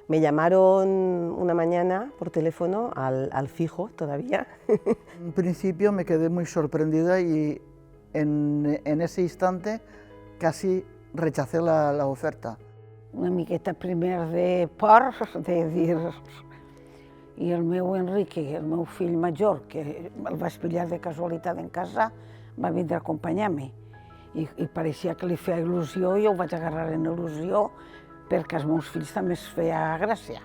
Me llamaron una mañana por teléfono al fijo todavía. En principio me quedé muy sorprendida y en ese instante casi rechacé la oferta. Una miqueta primer de por, de dir... I el meu Enrique, el meu fill major, que el vaig pillar de casualitat en casa, va vindre a acompanyar-me. I pareixia que li feia il·lusió, i jo ho vaig agarrar en il·lusió, perquè als meus fills també es feia gràcia.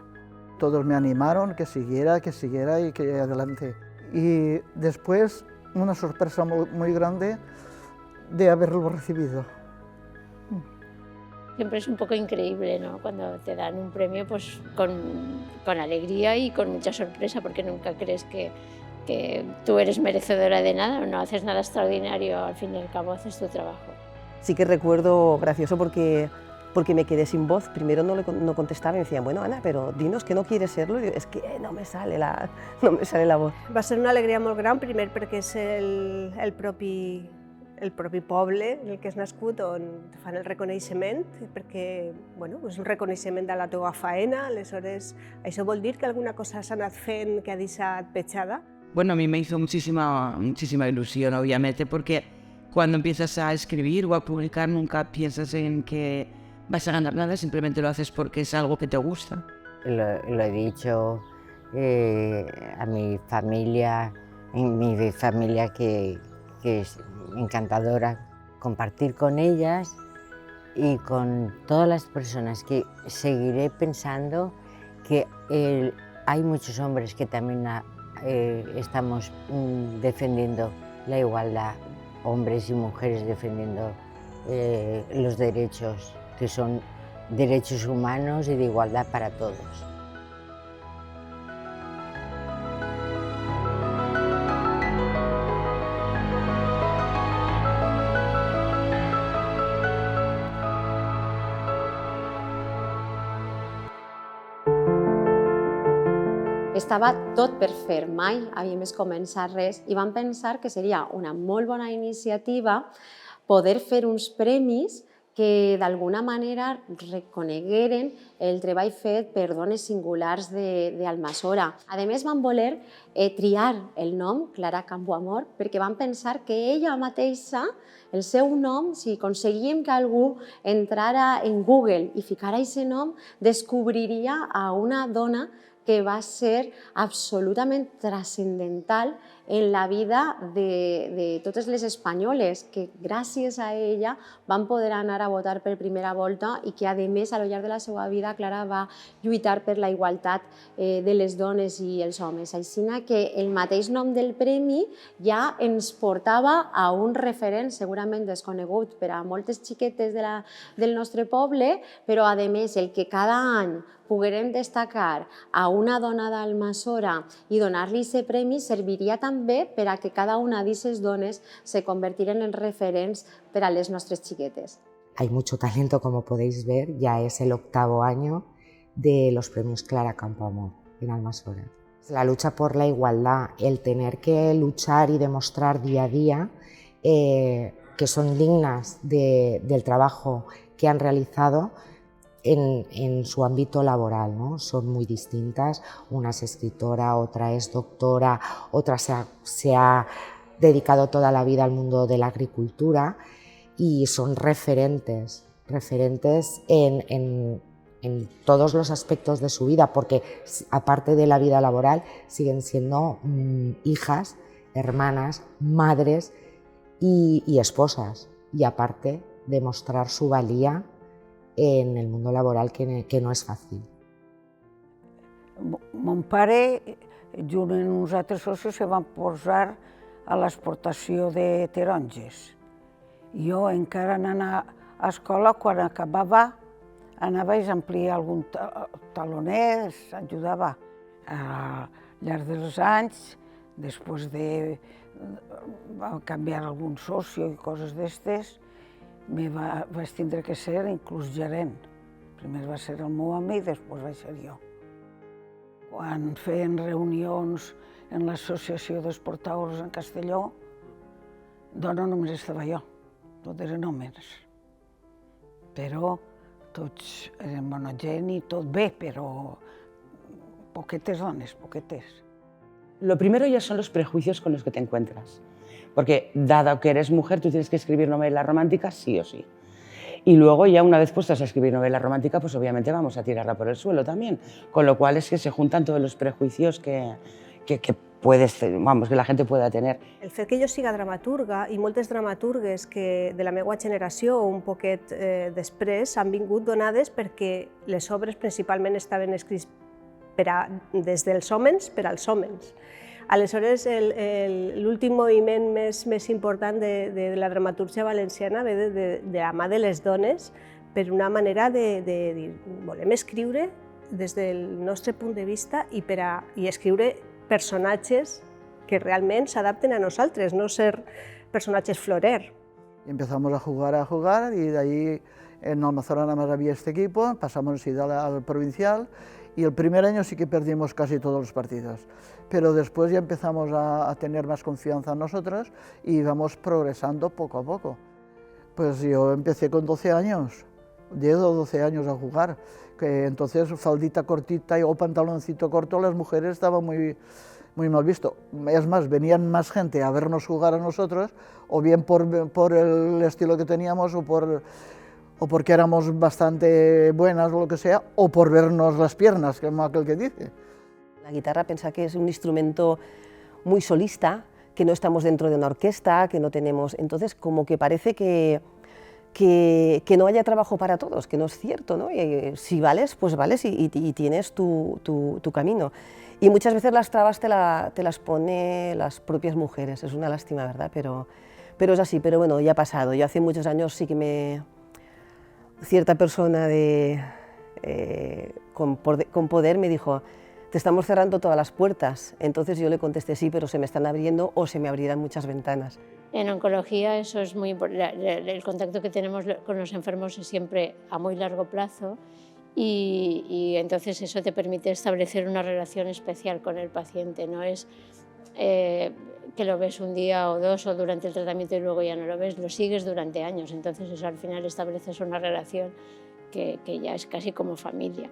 Todos me animaron que siguiera y que adelante. Y después una sorpresa muy grande de haberlo recibido. Siempre es un poco increíble, ¿no? Cuando te dan un premio, pues con alegría y con mucha sorpresa, porque nunca crees que tú eres merecedora de nada, no haces nada extraordinario, al fin y al cabo haces tu trabajo. Sí que recuerdo gracioso porque me quedé sin voz. Primero no contestaba y me decían, bueno, Ana, pero dinos que no quieres serlo. I digo, és que no me sale la voz. Va ser una alegria molt gran, primer perquè és el propi poble en el que has nascut on fan el reconeixement, perquè bueno, és un reconeixement de la teva faena, aleshores això vol dir que alguna cosa s'ha anat fent que ha deixat petjada. Bueno, a mí me hizo muchísima ilusión, obviamente, porque cuando empiezas a escribir o a publicar nunca piensas en que vas a ganar nada, simplemente lo haces porque es algo que te gusta. Lo he dicho a mi familia que es encantadora, compartir con ellas y con todas las personas que seguiré pensando que hay muchos hombres que también estamos defendiendo la igualdad, hombres y mujeres defendiendo los derechos, que son derechos humanos y de igualdad para todos. Estava tot per fer, mai havíem començat res i vam pensar que seria una molt bona iniciativa poder fer uns premis que d'alguna manera reconegueren el treball fet per dones singulars d'Almassora. A més, vam voler triar el nom, Clara Campoamor, perquè vam pensar que ella mateixa, el seu nom, si aconseguíem que algú entrara en Google i ficara aquest nom, descobriria a una dona que va ser absolutament transcendental en la vida de totes les espanyoles, que gràcies a ella van poder anar a votar per primera volta i que, a més, al llarg de la seva vida, Clara va lluitar per la igualtat de les dones i els homes. Així que el mateix nom del premi ja ens portava a un referent segurament desconegut per a moltes xiquetes del nostre poble, però, a més, el que cada any poguérem destacar a una dona d'Almassora i donar-li aquest premi serviria també per a que cada una d'aquestes dones se convertiren en referents per a les nostres xiquetes. Hay mucho talento, como podéis ver, ya es el 8º año de los premios Clara Campoamor en Almassora. La lucha por la igualdad, el tener que luchar y demostrar día a día que son dignas del trabajo que han realizado en su ámbito laboral, ¿no? Son muy distintas, una es escritora, otra es doctora, otra se ha dedicado toda la vida al mundo de la agricultura y son referentes en todos los aspectos de su vida, porque aparte de la vida laboral siguen siendo hijas, hermanas, madres y esposas, y aparte demostrar su valía en el mundo laboral, que no és fàcil. Mon pare, junt amb uns altres socis, se van posar a l'exportació de taronges. Jo, encara anant a escola, quan acabava, anava a ampliar algun taloner, ajudava. Al llarg dels anys, després de canviar algun soci i coses d'estes, vaig tindre que ser inclús gerent. Primer va ser el meu amic, després vaig ser jo. Quan feien reunions en l'associació d'exportadors en Castelló, dona només estava jo, tot eren homes. Però Tots eren bona gent i tot bé, però poquetes dones, poquetes. Lo primero ya son los prejuicios con los que te encuentras. Porque dado que eres mujer, tú tienes que escribir novelas románticas sí o sí. Y luego ya una vez puestas a escribir novela romántica, pues obviamente vamos a tirarla por el suelo también. Con lo cual es que se juntan todos los prejuicios que la gente pueda tener. El fet que jo siga dramaturga i moltes dramaturgues que de la meva generació o un poquet després han vingut donades perquè les obres principalment estaven escrits des dels hòmens per als hòmens. Aleshores, l'últim moviment més important de la dramatúrgia valenciana ve de la mà de les dones per una manera de dir volem escriure des del nostre punt de vista i escriure personatges que realment s'adapten a nosaltres, no ser personatges florer. Empezamos a jugar y de ahí en Almazora nada más había este equipo, pasamos enseguida al provincial y el primer año sí que perdimos casi todos los partidos, pero después ya empezamos a tener más confianza en nosotros y íbamos progresando poco a poco. Pues yo empecé con 12 años, 10 o 12 años a jugar, que entonces faldita cortita o pantaloncito corto las mujeres estaban muy mal visto. Es más, venían más gente a vernos jugar a nosotros, o bien por el estilo que teníamos o porque éramos bastante buenas o lo que sea, o por vernos las piernas, como aquel que dice. La guitarra pensa que es un instrumento muy solista, que no estamos dentro de una orquesta, que no tenemos... Entonces, como que parece que no haya trabajo para todos, que no es cierto, ¿no? Y si vales, pues vales y tienes tu camino. Y muchas veces las trabas te las pone las propias mujeres, es una lástima, ¿verdad? Pero es así, pero bueno, ya ha pasado. Yo hace muchos años sí que cierta persona con poder me dijo, te estamos cerrando todas las puertas. Entonces yo le contesté, sí, pero se me están abriendo o se me abrirán muchas ventanas. En oncología eso es muy importante, el contacto que tenemos con los enfermos es siempre a muy largo plazo y entonces eso te permite establecer una relación especial con el paciente, no es que lo ves un día o dos o durante el tratamiento y luego ya no lo ves, lo sigues durante años, entonces eso al final estableces una relación que ya es casi como familia.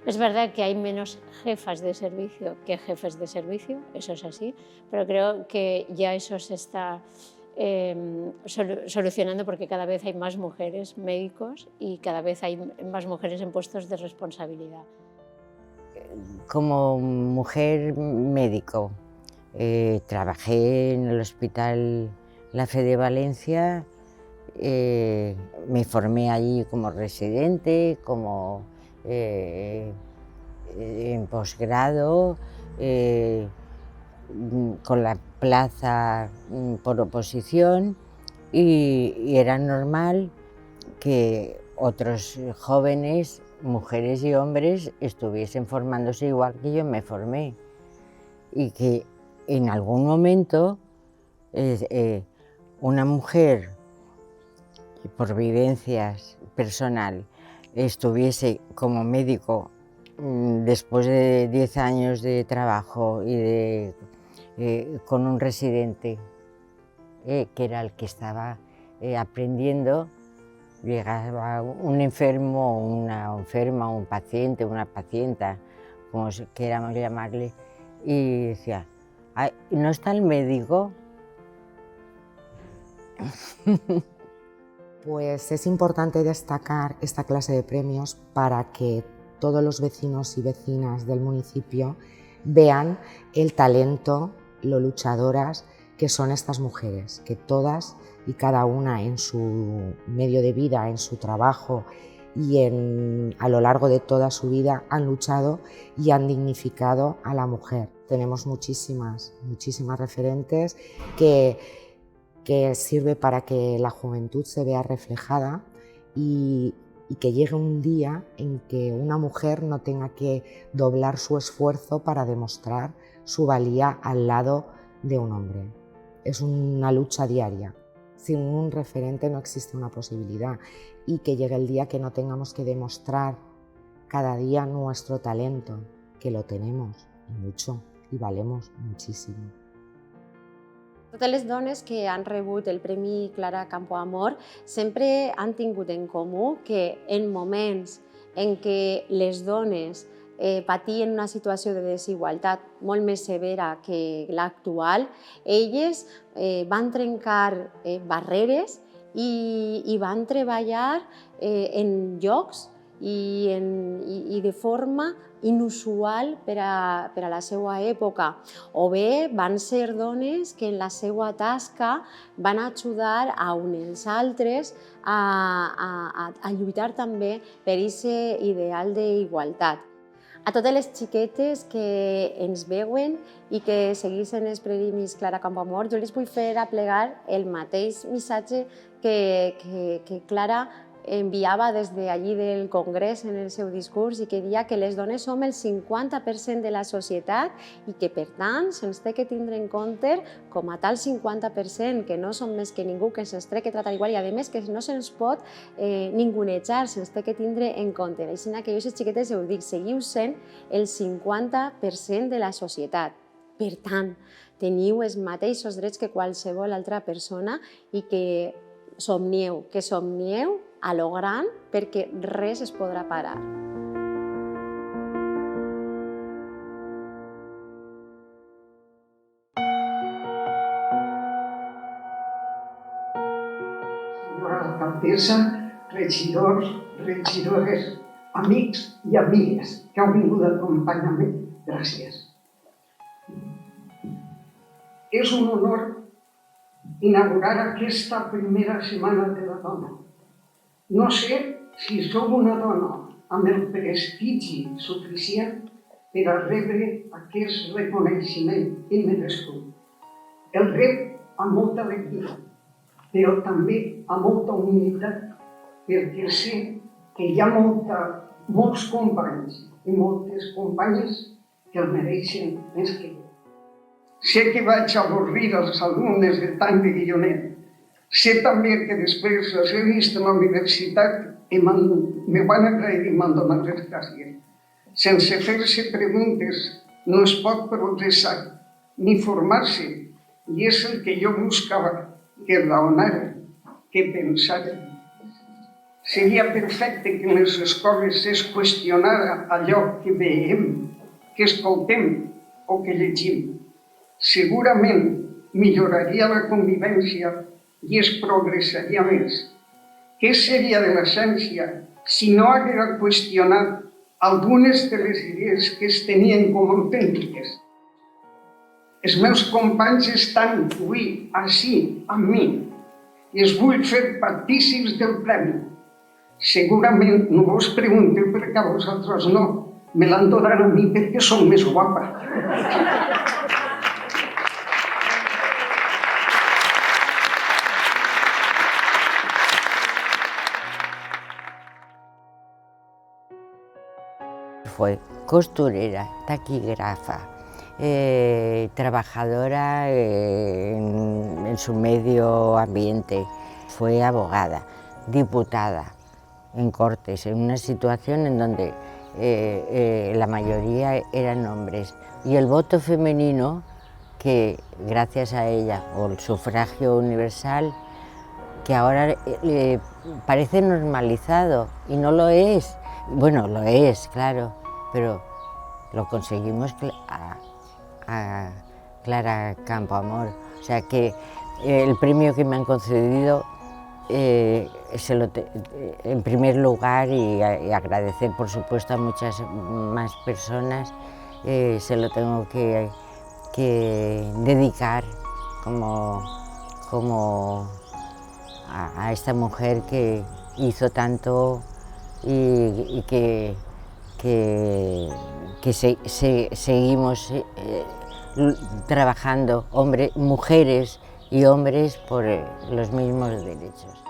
Es verdad que hay menos jefas de servicio que jefes de servicio, eso es así, pero creo que ya eso se está solucionando porque cada vez hay más mujeres médicos y cada vez hay más mujeres en puestos de responsabilidad. Como mujer médico, trabajé en el Hospital La Fe de Valencia, me formé allí como residente, como en posgrado, con la plaza por oposición y era normal que otros jóvenes, mujeres y hombres, estuviesen formándose igual que yo me formé y que en algún momento una mujer, por vivencias personal, estuviese como médico después de 10 años de trabajo y con un residente que era el que estaba aprendiendo, llegaba un enfermo, una enferma, un paciente, una pacienta, como queramos llamarle, y decía, ¿no está el médico? Pues es importante destacar esta clase de premios para que todos los vecinos y vecinas del municipio vean el talento, lo luchadoras que son estas mujeres, que todas y cada una en su medio de vida, en su trabajo y a lo largo de toda su vida han luchado y han dignificado a la mujer. Tenemos muchísimas referentes que sirve para que la juventud se vea reflejada y que llegue un día en que una mujer no tenga que doblar su esfuerzo para demostrar su valía al lado de un hombre. Es una lucha diaria. Sin un referente no existe una posibilidad y que llegue el día que no tengamos que demostrar cada día nuestro talento, que lo tenemos y mucho y valemos muchísimo. Totes les dones que han rebut el Premi Clara Campoamor sempre han tingut en comú que en moments en què les dones patien una situació de desigualtat molt més severa que l'actual, elles van trencar barreres i van treballar en llocs i de forma inusual per a la seva època. O bé van ser dones que en la seva tasca van ajudar a uns altres a lluitar també per aquest ideal d'igualtat. A totes les xiquetes que ens veuen i que segueixen els Premis Clara Campoamor, jo les vull fer aplegar el mateix missatge que Clara enviava des d'allí del Congrés en el seu discurs i que deia que les dones som el 50% de la societat i que, per tant, se'ns té que tindre en compte com a tal 50%, que no som més que ningú, que se'ns té que tractar igual i, a més, que no se'ns pot ningunejar, se'ns té que tindre en compte. Així que jo a les xiquetes ho dic, seguiu sent el 50% de la societat. Per tant, teniu els mateixos drets que qualsevol altra persona i que somnieu a lo gran perquè res es podrà parar. Senyora alcaldessa, regidors, regidores, amics i amigues que heu vingut d'acompanyament, gràcies. És un honor inaugurar aquesta primera setmana de la dona. No sé si sou una dona amb el prestigi suficient per a rebre aquest reconeixement immerescut. El rep amb molta alegria, però també amb molta humilitat, perquè sé que hi ha molts companys i moltes companyes que el mereixen més que jo. Sé que vaig avorrir els alumnes de tant de guionet. Sé també que després els he vist a la universitat i me van agrair i m'han donat les gràcies. Sense fer-se preguntes no es pot progressar ni formar-se, i és el que jo buscava, que raonara, que pensara. Seria perfecte que en les escoles es qüestionara allò que veiem, que escoltem o que llegim. Segurament milloraria la convivència i es progressaria més. Què seria de la ciència si no haguera qüestionat algunes de les idees que es tenien com autèntiques? Els meus companys estan avui ací amb mi i els vull fer partícips del premi. Segurament no vos pregunteu perquè a vosaltres no, me l'han donat a mi perquè som més guapa. Fue costurera, taquígrafa, trabajadora en su medio ambiente, fue abogada, diputada en Cortes, en una situación en donde la mayoría eran hombres. Y el voto femenino, que gracias a ella, o el sufragio universal, que ahora parece normalizado y no lo es. Bueno, lo es, claro, pero lo conseguimos a Clara Campoamor. O sea que el premio que me han concedido, en primer lugar, y agradecer por supuesto a muchas más personas, se lo tengo que dedicar como a esta mujer que hizo tanto y que seguimos trabajando, mujeres y hombres, por los mismos derechos.